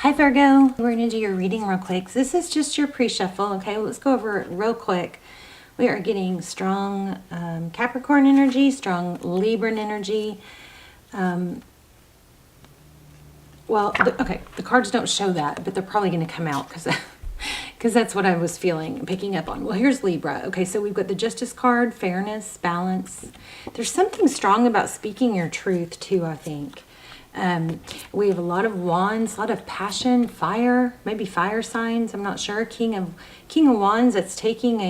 Hi Virgo, we're going to do your reading real quick. This is just your pre-shuffle, okay? Let's go over it real quick. We are getting strong Capricorn energy, strong Libran energy. The cards don't show that, but they're probably going to come out because that's what I was feeling, picking up on. Well, here's Libra. Okay, so we've got the Justice card, fairness, balance. There's something strong about speaking your truth too, I think. We have a lot of wands, a lot of passion, fire, maybe fire signs. I'm not sure. King of Wands. That's taking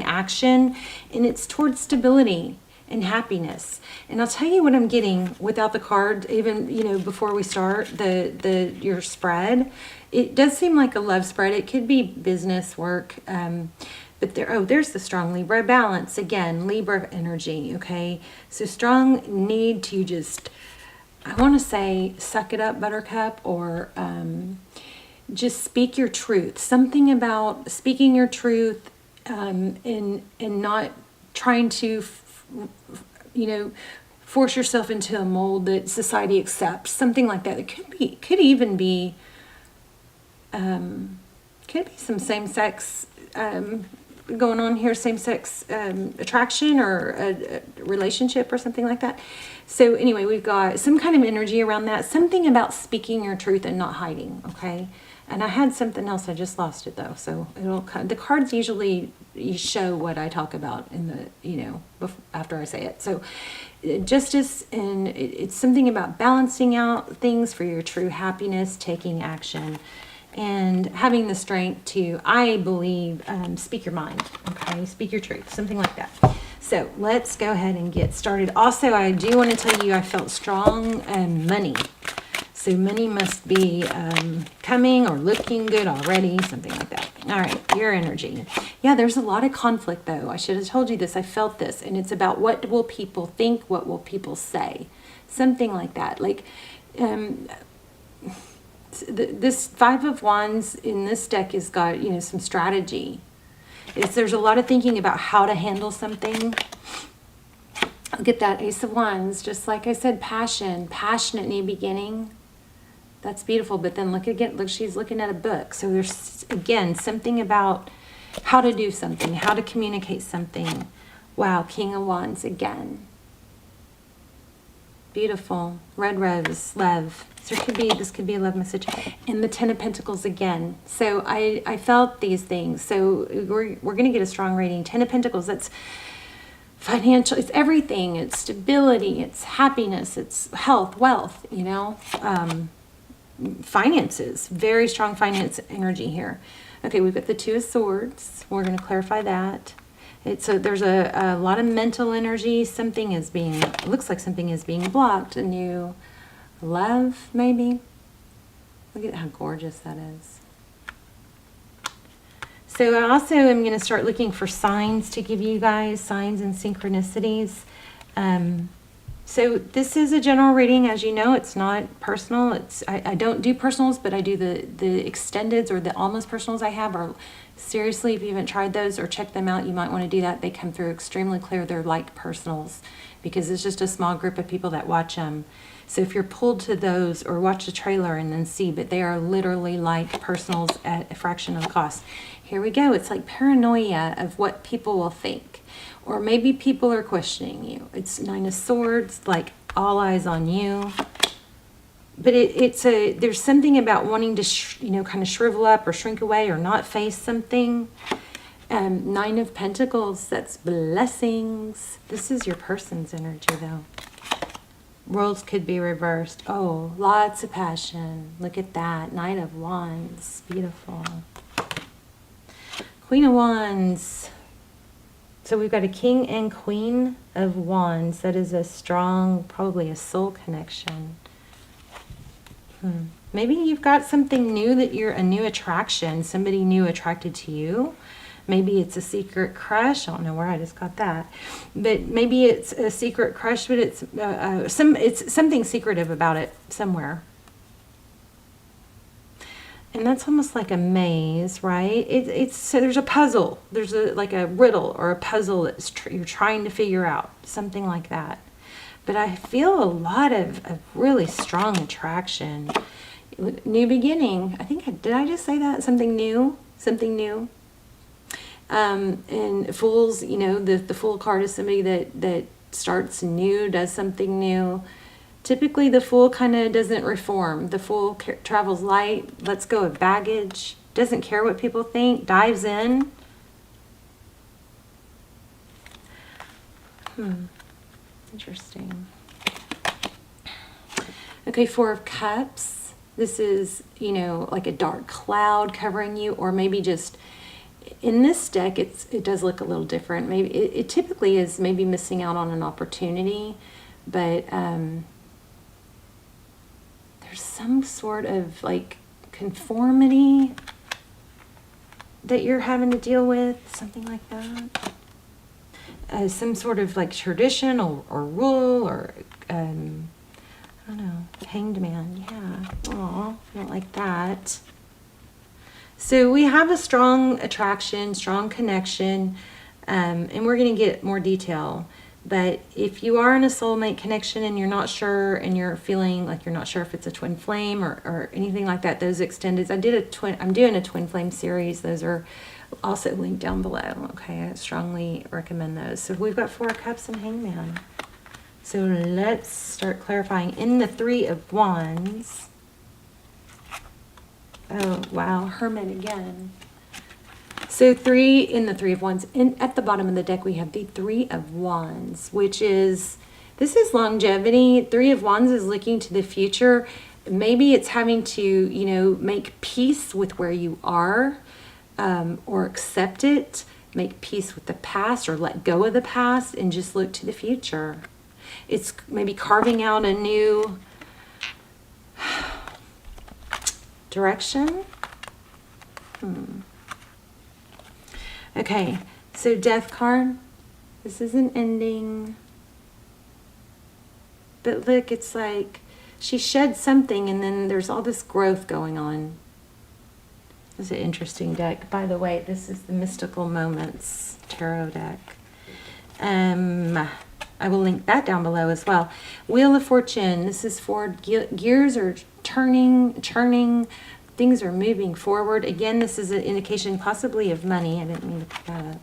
action, and it's towards stability and happiness. And I'll tell you what I'm getting without the card. Even before we start your spread, it does seem like a love spread. It could be business work. But there's the strong Libra balance again. Libra energy. Okay, so strong need to just, I want to say, suck it up, buttercup, or just speak your truth. Something about speaking your truth and not trying to, force yourself into a mold that society accepts. Something like that. It could even be some same-sex going on here, same-sex attraction or a relationship or something like that. So anyway, we've got some kind of energy around that, something about speaking your truth and not hiding, okay? And I had something else, I just lost it though. So the cards usually show what I talk about in the, after I say it. So justice, and it's something about balancing out things for your true happiness, taking action, and having the strength to, I believe, speak your mind, okay? Speak your truth, something like that. So let's go ahead and get started. Also, I do want to tell you I felt strong money. So money must be coming or looking good already, something like that. All right, your energy. Yeah, there's a lot of conflict though. I should have told you this. I felt this. And it's about what will people think? What will people say? Something like that. Like, this Five of Wands in this deck has got, some strategy. There's a lot of thinking about how to handle something. I'll get that Ace of Wands, just like I said, passionate new beginning. That's beautiful. But then look, she's looking at a book. So there's, again, something about how to do something, how to communicate something. Wow, King of Wands again. Beautiful. Red rose, love. So this could be a love message. And the Ten of Pentacles again. So I felt these things. So we're going to get a strong rating. Ten of Pentacles, that's financial. It's everything. It's stability. It's happiness. It's health, wealth, finances. Very strong finance energy here. Okay, we've got the Two of Swords. We're going to clarify that. There's a lot of mental energy. It looks like something is being blocked. A new love, maybe. Look at how gorgeous that is. So I also am going to start looking for signs to give you guys, signs and synchronicities. So this is a general reading. As you know, it's not personal. I don't do personals, but I do the extendeds or the almost personals I have are, seriously, if you haven't tried those or checked them out, you might want to do that. They come through extremely clear. They're like personals because it's just a small group of people that watch them. So if you're pulled to those, or watch the trailer and then see, but they are literally like personals at a fraction of the cost. Here we go. It's like paranoia of what people will think. Or maybe people are questioning you. It's Nine of Swords, like all eyes on you. But there's something about wanting to, kind of shrivel up or shrink away or not face something. Nine of Pentacles, that's blessings. This is your person's energy though. Roles could be reversed. Oh, lots of passion. Look at that. Knight of Wands. Beautiful. Queen of Wands. So we've got a King and Queen of Wands. That is a strong, probably a soul connection. Maybe you've got something new that you're a new attraction. Somebody new attracted to you. Maybe it's a secret crush. I don't know where I just got that. But maybe it's a secret crush, but it's something secretive about it somewhere. And that's almost like a maze, right? So there's a puzzle. There's like a riddle or a puzzle that you're trying to figure out. Something like that. But I feel a lot of really strong attraction. New beginning. I think, did I just say that? Something new? Something new. And Fools, you know, the Fool card is somebody that starts new, does something new. Typically, the Fool kind of doesn't reform. The Fool travels light, lets go of baggage, doesn't care what people think, dives in. Interesting. Okay, Four of Cups. This is, you know, like a dark cloud covering you, or maybe just in this deck, it does look a little different. Maybe it typically is maybe missing out on an opportunity, but there's some sort of like conformity that you're having to deal with, something like that. Some sort of like tradition or rule or I don't know, Hanged Man. Yeah. Aw, I don't like that. So we have a strong attraction, strong connection, and we're going to get more detail. But if you are in a soulmate connection and you're not sure, and you're feeling like you're not sure if it's a twin flame or anything like that, those extended, I'm doing a twin flame series. Those are also linked down below. Okay, I strongly recommend those. So we've got Four of Cups and Hangman. So let's start clarifying. In the Three of Wands. Oh, wow, Hermit again. So in the Three of Wands. At the bottom of the deck, we have the Three of Wands, which is, this is longevity. Three of Wands is looking to the future. Maybe it's having to, you know, make peace with where you are, or accept it, make peace with the past, or let go of the past and just look to the future. It's maybe carving out a new direction. Okay, so Death card. This is an ending. But look, it's like she shed something and then there's all this growth going on. This is an interesting deck. By the way, this is the Mystical Moments Tarot deck. I will link that down below as well. Wheel of Fortune. This is for gears are turning, churning. Things are moving forward. Again, this is an indication possibly of money. I didn't mean to put that up.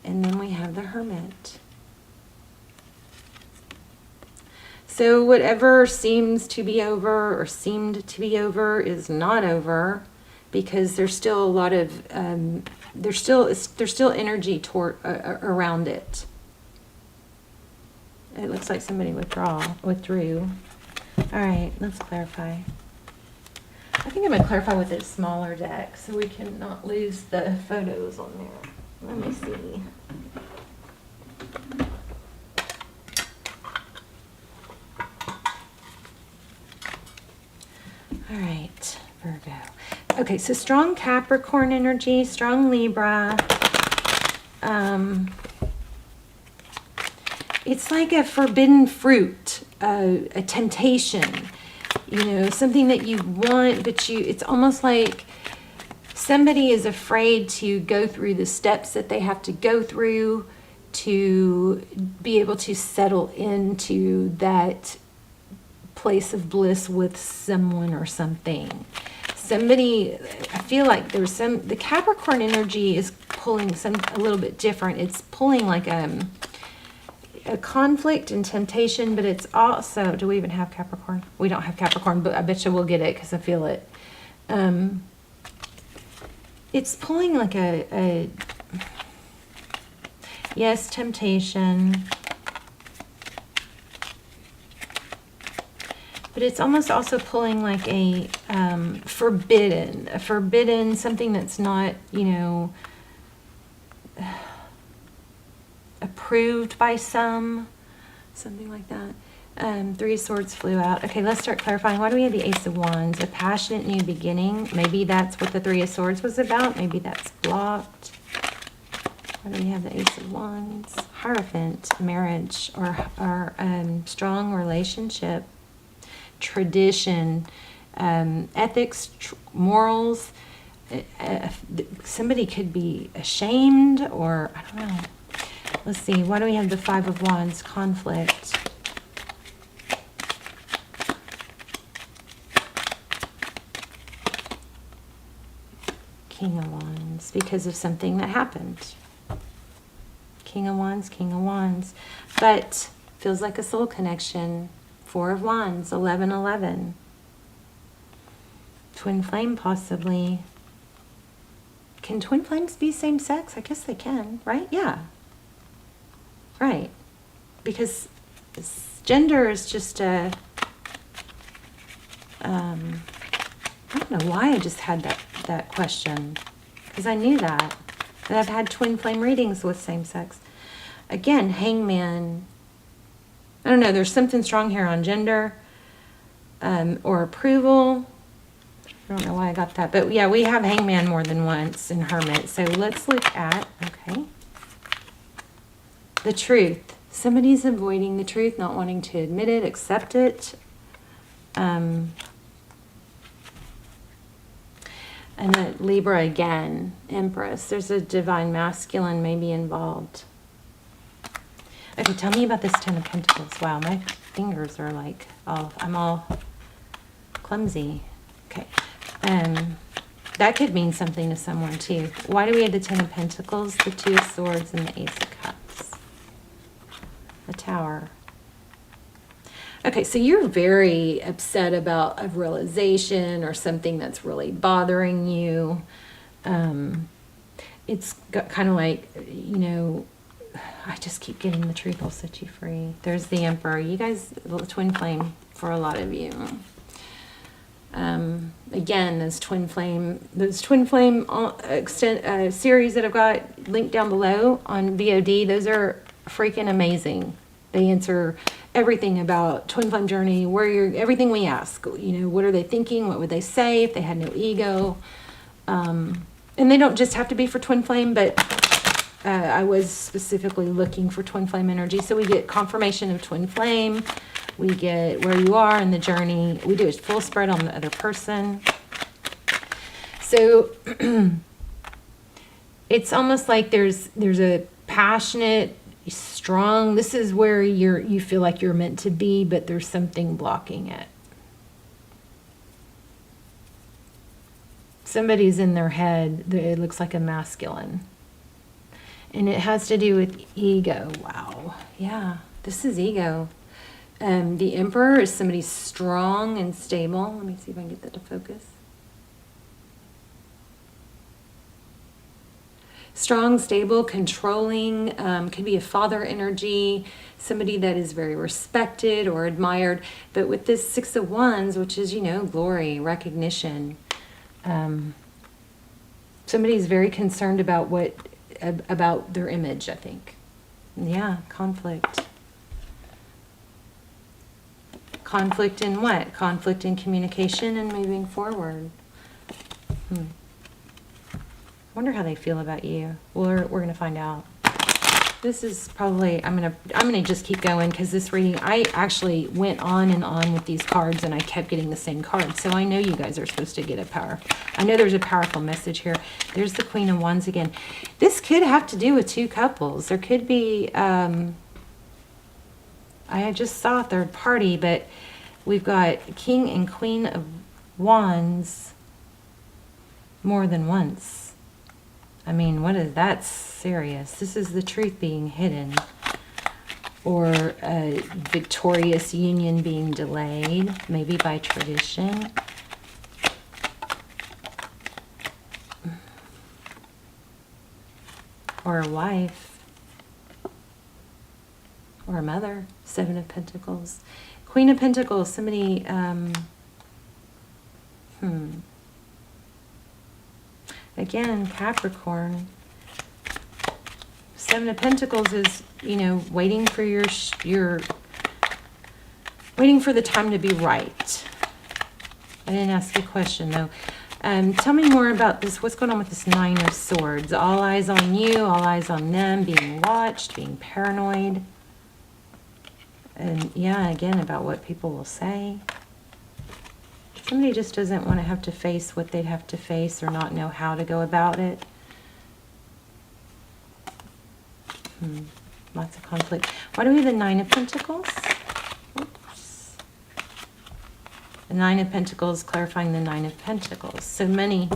And then we have the Hermit. So whatever seems to be over or seemed to be over is not over, because there's still a lot of there's still energy around it. It looks like somebody withdrew. All right, let's clarify. I think I'm going to clarify with a smaller deck so we can not lose the photos on there. Let me see. All right, Virgo. Okay, so strong Capricorn energy, strong Libra. It's like a forbidden fruit, a temptation. You know, something that you want, but it's almost like somebody is afraid to go through the steps that they have to go through to be able to settle into that place of bliss with someone or something. Somebody, I feel like the Capricorn energy is pulling a little bit different. It's pulling like a conflict and temptation, but it's also, do we even have Capricorn? We don't have Capricorn, but I bet you we'll get it because I feel it. It's pulling like yes, temptation, but it's almost also pulling like a forbidden, something that's not, you know, approved by something like that. Three of Swords flew out. Okay, let's start clarifying. Why do we have the Ace of Wands? A passionate new beginning. Maybe that's what the Three of Swords was about. Maybe that's blocked. Why do we have the Ace of Wands? Hierophant, marriage, or strong relationship, tradition, ethics, morals. Somebody could be ashamed, or I don't know. Let's see. Why do we have the Five of Wands? Conflict. King of Wands, because of something that happened. King of Wands, King of Wands. But feels like a soul connection. Four of Wands, 11-11. Twin flame, possibly. Can twin flames be same sex? I guess they can, right? Yeah. Right. Because gender is just a... I don't know why I just had that question. Because I knew that. And I've had twin flame readings with same sex. Again, hangman. I don't know, there's something strong here on gender. Or approval. I don't know why I got that. But yeah, we have hangman more than once in hermit. So let's look at, okay. The truth. Somebody's avoiding the truth, not wanting to admit it, accept it. And then Libra again, Empress. There's a divine masculine maybe involved. Okay, tell me about this Ten of Pentacles. Wow, my fingers are like, I'm all clumsy. Okay. That could mean something to someone too. Why do we have the Ten of Pentacles, the Two of Swords, and the Ace of Cups? The Tower. Okay, so you're very upset about a realization or something that's really bothering you. It's kind of like, you know, I just keep getting the truth will set you free. There's the Emperor. You guys, twin flame for a lot of you. Again, those twin flame series that I've got linked down below on VOD, those are freaking amazing. They answer everything about twin flame journey, everything we ask. You know, what are they thinking? What would they say if they had no ego? And they don't just have to be for twin flame, but I was specifically looking for twin flame energy. So we get confirmation of twin flame. We get where you are in the journey. We do a full spread on the other person. So it's almost like there's a passionate, strong, this is where you feel like you're meant to be, but there's something blocking it. Somebody's in their head, it looks like a masculine. And it has to do with ego. Wow. Yeah, this is ego. The Emperor is somebody strong and stable. Let me see if I can get that to focus. Strong, stable, controlling, could be a father energy, somebody that is very respected or admired. But with this Six of Wands, which is, you know, glory, recognition, somebody's very concerned about about their image, I think. Yeah, conflict. Conflict in what? Conflict in communication and moving forward. I wonder how they feel about you. We're going to find out. This is probably, I'm gonna just keep going because this reading, I actually went on and on with these cards and I kept getting the same cards. So I know you guys are supposed to get I know there's a powerful message here. There's the Queen of Wands again. This could have to do with two couples. There could be, I just saw a third party, but we've got King and Queen of Wands more than once. I mean, what is that? Serious? This is the truth being hidden, or a victorious union being delayed, maybe by tradition. Or a wife, or a mother. Seven of Pentacles. Queen of Pentacles, somebody, again, Capricorn. Seven of Pentacles is, you know, waiting for waiting for the time to be right. I didn't ask a question though. Tell me more about this. What's going on with this Nine of Swords? All eyes on you, all eyes on them, being watched, being paranoid. And yeah, again, about what people will say. Somebody just doesn't want to have to face what they'd have to face or not know how to go about it. Lots of conflict. Why do we have the Nine of Pentacles? Oops. The Nine of Pentacles, clarifying the Nine of Pentacles. So money,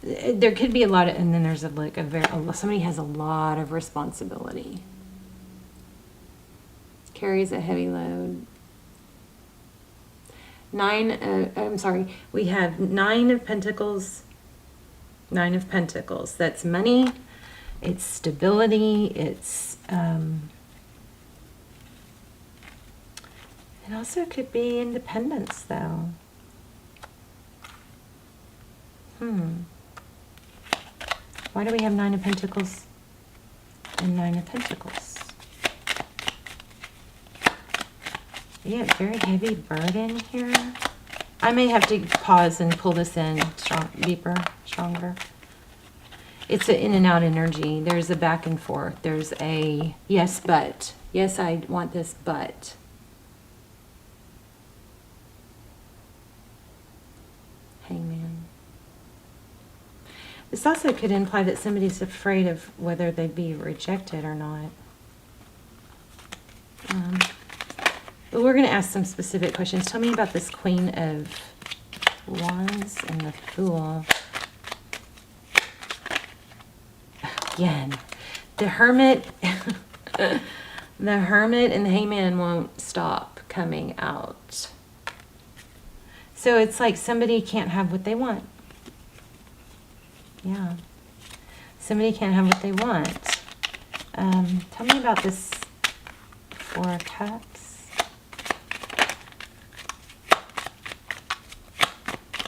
there could be a lot of, and then there's somebody has a lot of responsibility. Carries a heavy load. We have Nine of Pentacles. Nine of Pentacles. That's money. It's stability. It's, it also could be independence, though. Why do we have Nine of Pentacles and Nine of Pentacles? Yeah, very heavy burden here. I may have to pause and pull this in stronger. It's an in and out energy. There's a back and forth. There's a yes, but. Yes, I want this, but. Hangman. This also could imply that somebody's afraid of whether they'd be rejected or not. But we're going to ask some specific questions. Tell me about this Queen of Wands and the Fool. Again, the Hermit, the Hermit and the Hangman won't stop coming out. So it's like somebody can't have what they want. Yeah. Somebody can't have what they want. Tell me about this Four of Cups.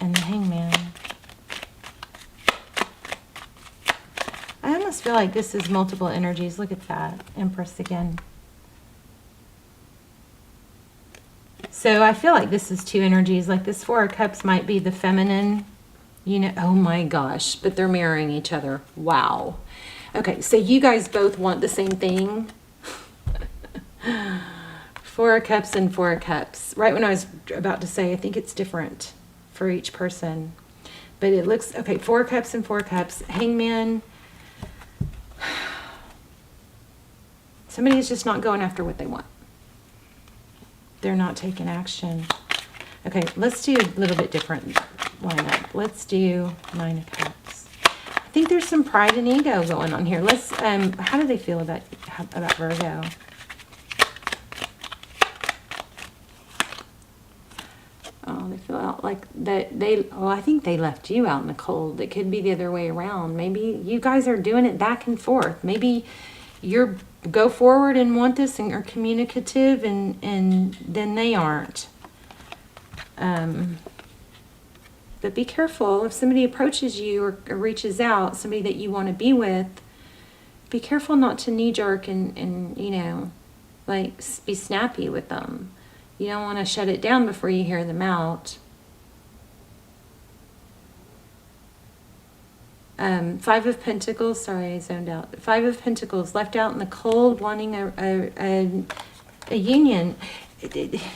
And the Hangman. I almost feel like this is multiple energies. Look at that. Empress again. So I feel like this is two energies. Like this Four of Cups might be the feminine. You know, oh my gosh, but they're mirroring each other. Wow. Okay, so you guys both want the same thing. Four of Cups and Four of Cups. Right when I was about to say, I think it's different for each person. But it looks, okay, Four of Cups and Four of Cups. Hangman. Somebody is just not going after what they want. They're not taking action. Okay, let's do a little bit different lineup. Let's do Nine of Cups. I think there's some pride and ego going on here. Let's, how do they feel about Virgo? Oh, they feel like that I think they left you out in the cold. It could be the other way around. Maybe you guys are doing it back and forth. Maybe you're go forward and want this and are communicative and then they aren't. But be careful if somebody approaches you or reaches out, somebody that you want to be with, be careful not to knee jerk and you know, like be snappy with them. You don't want to shut it down before you hear them out. Five of Pentacles, sorry, I zoned out. Five of Pentacles, left out in the cold, wanting a union.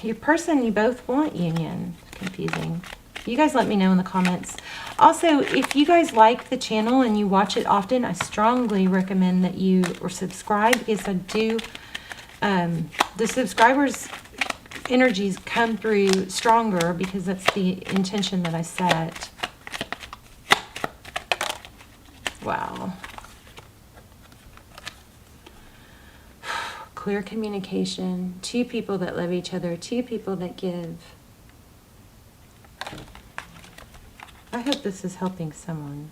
Your person, you both want union. Confusing. You guys let me know in the comments. Also, if you guys like the channel and you watch it often, I strongly recommend that you subscribe, because I do, the subscribers' energies come through stronger because that's the intention that I set. Wow. Clear communication. Two people that love each other. Two people that give. I hope this is helping someone.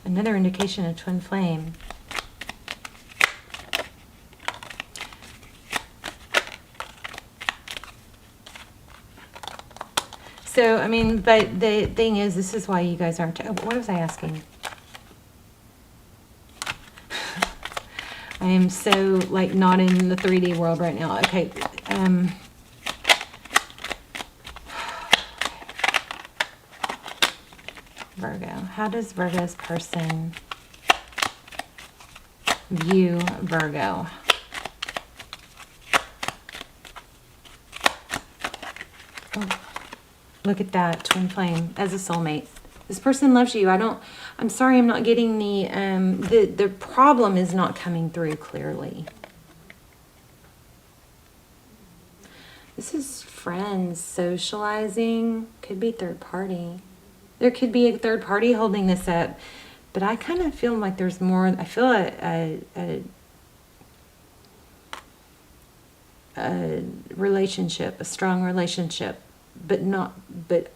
Another indication of twin flame. So, I mean, but the thing is, this is why you guys aren't... Oh, what was I asking? I am so, like, not in the 3D world right now. Okay. Virgo. How does Virgo's person view Virgo? Oh. Look at that, twin flame as a soulmate. This person loves you. I'm sorry I'm not getting the problem is not coming through clearly. This is friends, socializing, could be third party. There could be a third party holding this up, but I kind of feel like there's more. I feel a relationship, a strong relationship, but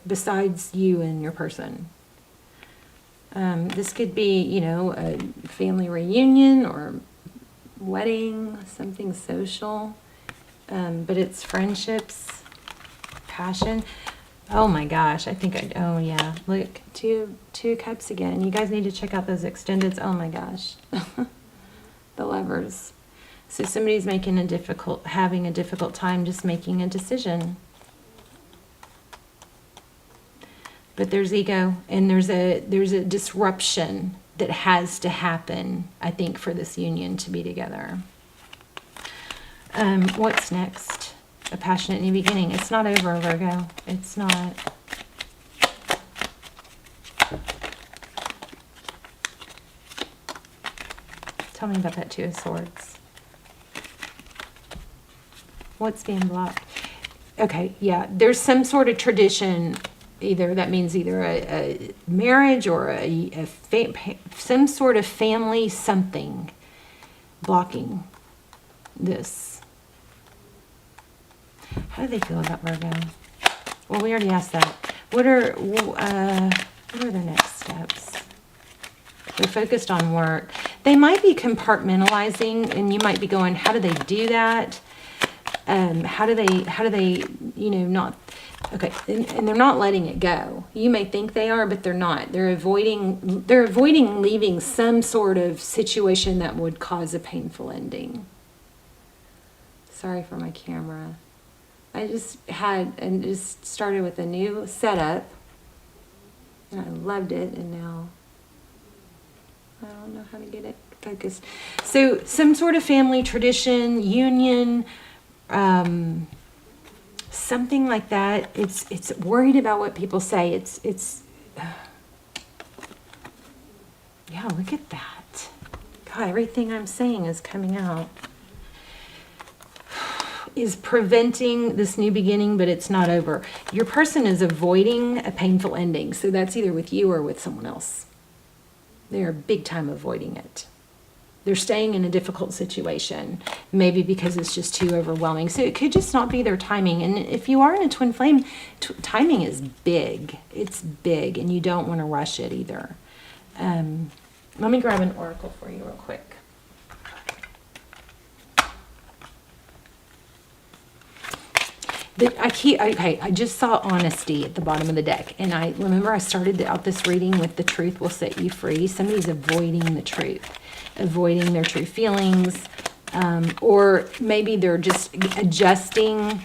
besides you and your person. This could be, you know, a family reunion or wedding, something social, but it's friendships, passion. Oh my gosh, I think oh yeah, look, two cups again. You guys need to check out those extendeds. Oh my gosh, the Lovers. So somebody's having a difficult time just making a decision. But there's ego, and there's a disruption that has to happen, I think, for this union to be together. What's next? A passionate new beginning. It's not over, Virgo. It's not. Tell me about that Two of Swords. What's being blocked? Okay, yeah, there's some sort of tradition. That means either a marriage or some sort of family something blocking this. How do they feel about Virgo? Well, we already asked that. What are the next steps? They're focused on work. They might be compartmentalizing, and you might be going, how do they do that? How do they, you know, not, okay, and they're not letting it go. You may think they are, but they're not. They're avoiding leaving some sort of situation that would cause a painful ending. Sorry for my camera. I just started with a new setup, and I loved it, and now I don't know how to get it focused. So some sort of family tradition, union, something like that. It's worried about what people say. Yeah, look at that. God, everything I'm saying is coming out. Is preventing this new beginning, but it's not over. Your person is avoiding a painful ending. So that's either with you or with someone else. They are big time avoiding it. They're staying in a difficult situation, maybe because it's just too overwhelming. So it could just not be their timing. And if you are in a twin flame, timing is big. It's big, and you don't want to rush it either. Let me grab an oracle for you real quick. I just saw honesty at the bottom of the deck. And I started out this reading with the truth will set you free. Somebody's avoiding the truth, avoiding their true feelings. Or maybe they're just adjusting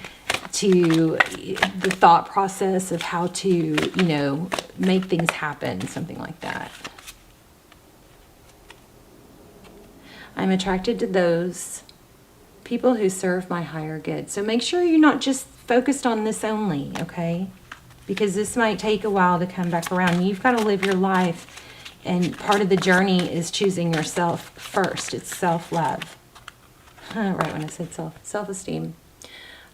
to the thought process of how to, you know, make things happen, something like that. I'm attracted to those people who serve my higher good. So make sure you're not just focused on this only, okay? Because this might take a while to come back around. You've got to live your life, and part of the journey is choosing yourself first. It's self-love. Right when I said self-esteem.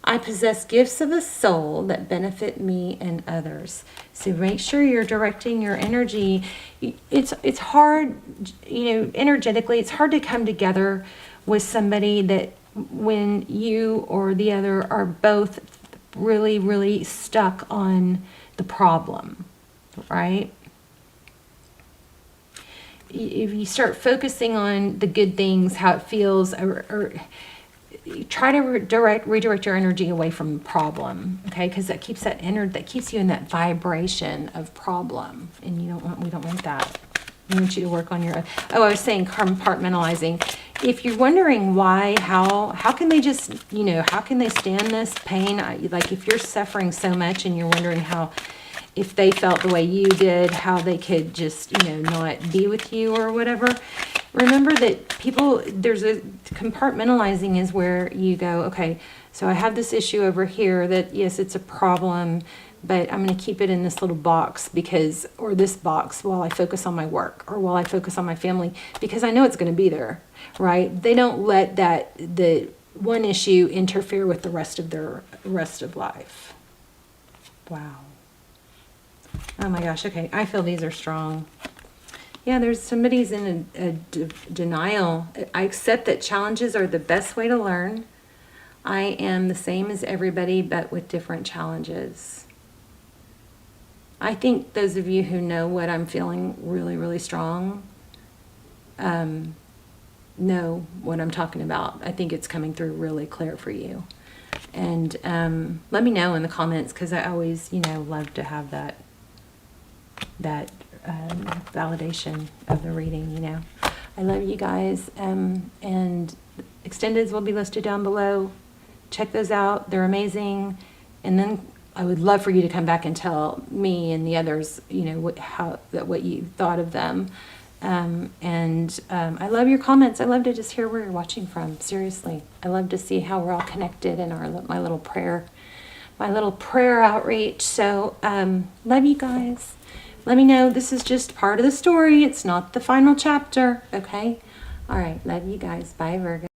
I possess gifts of the soul that benefit me and others. So make sure you're directing your energy. It's hard, you know, energetically, it's hard to come together with somebody that when you or the other are both really, really stuck on the problem, right? If you start focusing on the good things, how it feels, or try to redirect your energy away from the problem, okay? Because that keeps that keeps you in that vibration of problem, and we don't want that. We want you to work on your. Oh, I was saying compartmentalizing. If you're wondering why, how can they just, you know, how can they stand this pain? Like if you're suffering so much and you're wondering how, if they felt the way you did, how they could just, you know, not be with you or whatever. Remember that there's a compartmentalizing is where you go, okay, so I have this issue over here that, yes, it's a problem, but I'm going to keep it in this little box or this box while I focus on my work or while I focus on my family, because I know it's going to be there, right? They don't let the one issue interfere with the rest of their life. Wow. Oh my gosh. Okay. I feel these are strong. Yeah, there's somebody's in a denial. I accept that challenges are the best way to learn. I am the same as everybody, but with different challenges. I think those of you who know what I'm feeling really, really strong, know what I'm talking about. I think it's coming through really clear for you. And let me know in the comments, because I always, love to have that validation of the reading. I love you guys. And extendeds will be listed down below. Check those out. They're amazing. And then I would love for you to come back and tell me and the others, what you thought of them. I love your comments. I love to just hear where you're watching from. Seriously, I love to see how we're all connected in my little prayer outreach. So, love you guys. Let me know. This is just part of the story. It's not the final chapter. Okay. All right. Love you guys. Bye, Virgo.